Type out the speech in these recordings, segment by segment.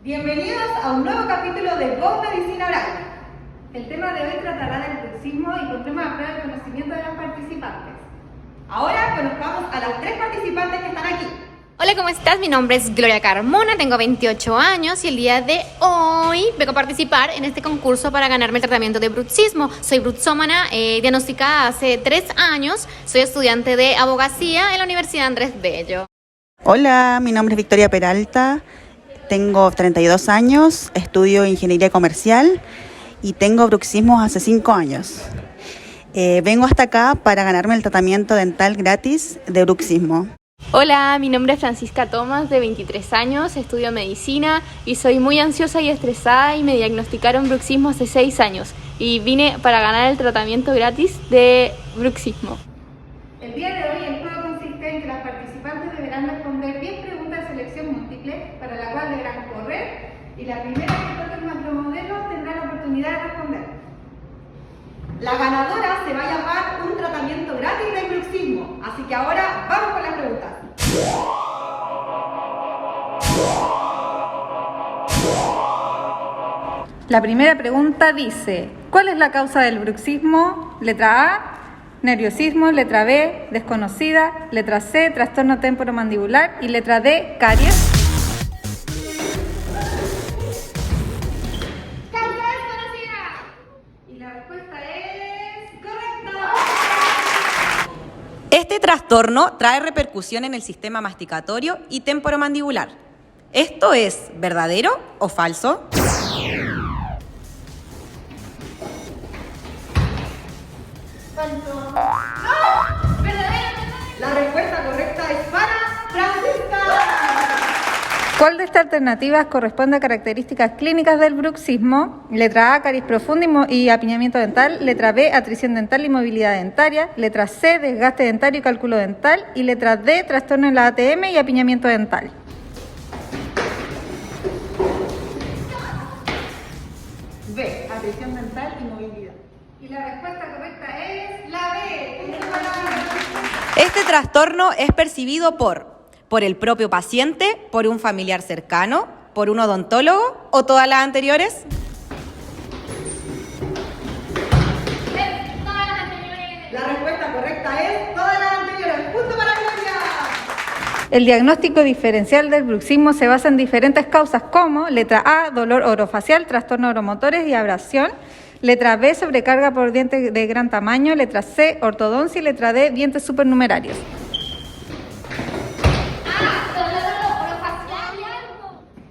Bienvenidos a un nuevo capítulo de Go Medicina Oral. El tema de hoy tratará del bruxismo y pondremos a prueba el conocimiento de los participantes. Ahora conozcamos a las 3 participantes que están aquí. Hola, ¿cómo estás? Mi nombre es Gloria Carmona, tengo 28 años y el día de hoy vengo a participar en este concurso para ganarme el tratamiento de bruxismo. Soy bruxómana, diagnosticada hace 3 años, soy estudiante de abogacía en la Universidad Andrés Bello. Hola, mi nombre es Victoria Peralta, tengo 32 años, estudio Ingeniería Comercial y tengo bruxismo hace 5 años. Vengo hasta acá para ganarme el tratamiento dental gratis de bruxismo. Hola, mi nombre es Francisca Tomás, de 23 años, estudio medicina y soy muy ansiosa y estresada y me diagnosticaron bruxismo hace 6 años y vine para ganar el tratamiento gratis de bruxismo. El día de hoy el juego consiste en que las participantes deberán responder 10 preguntas de selección múltiple, para la cual deberán correr y la primera que toque el macromodelo tendrá la oportunidad de responder. La ganadora se va a llamar un tratamiento gratis de bruxismo, así que ahora vamos con las preguntas. La primera pregunta dice: ¿cuál es la causa del bruxismo? Letra A, nerviosismo. Letra B, desconocida. Letra C, trastorno temporomandibular. Y letra D, caries. ¡Causa desconocida! Y la respuesta es correcta. Este trastorno trae repercusión en el sistema masticatorio y temporomandibular. ¿Esto es verdadero o falso? La respuesta correcta es para Francisca. ¿Cuál de estas alternativas corresponde a características clínicas del bruxismo? Letra A, caries profunda y apiñamiento dental. Letra B, atrición dental y movilidad dentaria. Letra C, desgaste dentario y cálculo dental. Y letra D, trastorno en la ATM y apiñamiento dental. B, atrición dental y movilidad. Y la respuesta correcta es la B. Punto para Francisca. Este trastorno es percibido por el propio paciente, por un familiar cercano, por un odontólogo o todas las anteriores. La respuesta correcta es todas las anteriores. Punto para Gloria. El diagnóstico diferencial del bruxismo se basa en diferentes causas como letra A, dolor orofacial, trastorno oromotores y abrasión. Letra B, sobrecarga por dientes de gran tamaño. Letra C, ortodoncia. Y letra D, dientes supernumerarios.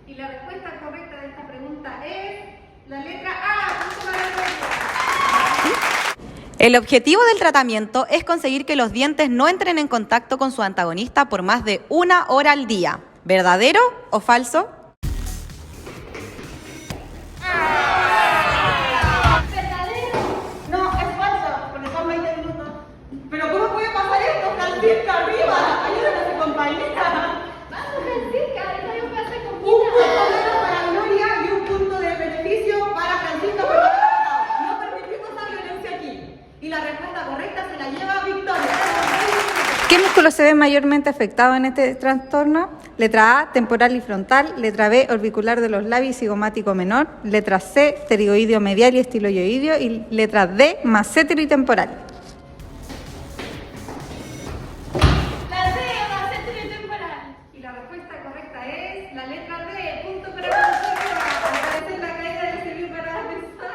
Y la respuesta correcta de esta pregunta es la letra A. Punto para Gloria. El objetivo del tratamiento es conseguir que los dientes no entren en contacto con su antagonista por más de 1 hora al día. ¿Verdadero o falso? No, es falso, porque son 20 minutos. Pero ¿cómo puede pasar esto, Francisca? ¡Arriba! ¡Ayúdame a tu compañera! ¡Vamos, Francisca! ¡Estoy un placer con Un punto menos para Gloria y un punto de beneficio para Francisca por haber ganado. No permitimos la violencia aquí. Y la respuesta correcta se la lleva Victoria. ¿Qué músculo se ve mayormente afectado en este trastorno? Letra A, temporal y frontal. Letra B, orbicular de los labios y cigomático menor. Letra C, pterigoideo medial y estiloioideo. Y letra D, massétero y temporal. La D, massétero y temporal. Y la respuesta correcta es la letra D. Punto para Francisca. Al parecer la caída le sirvió para pensar.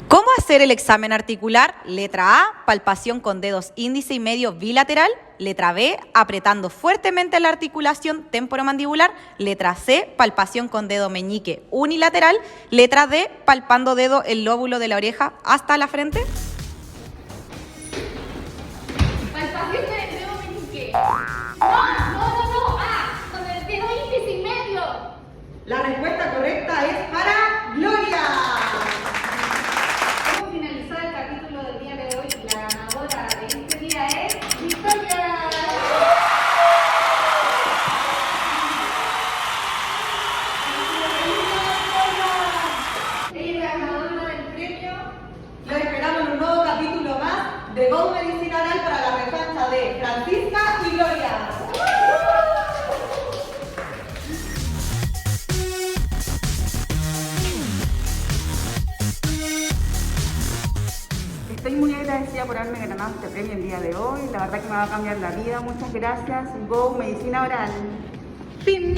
¿Cómo hacer el examen articular? Letra A, palpación con dedos índice y medio bilateral. Letra B, apretando fuertemente la articulación temporomandibular. Letra C, palpación con dedo meñique unilateral. Letra D, palpando dedo el lóbulo de la oreja hasta la frente. Palpación con el dedo meñique. No. Con el dedo índice y medio. La respuesta correcta es para Gloria. Hemos finalizado el capítulo del día de hoy y la ganadora de este día es Victoria. Ella es la ganadora del premio. La esperamos en un Estoy muy agradecida por haberme ganado este premio el día de hoy. La verdad que me va a cambiar la vida. Muchas gracias. Go Medicina Oral. Fin.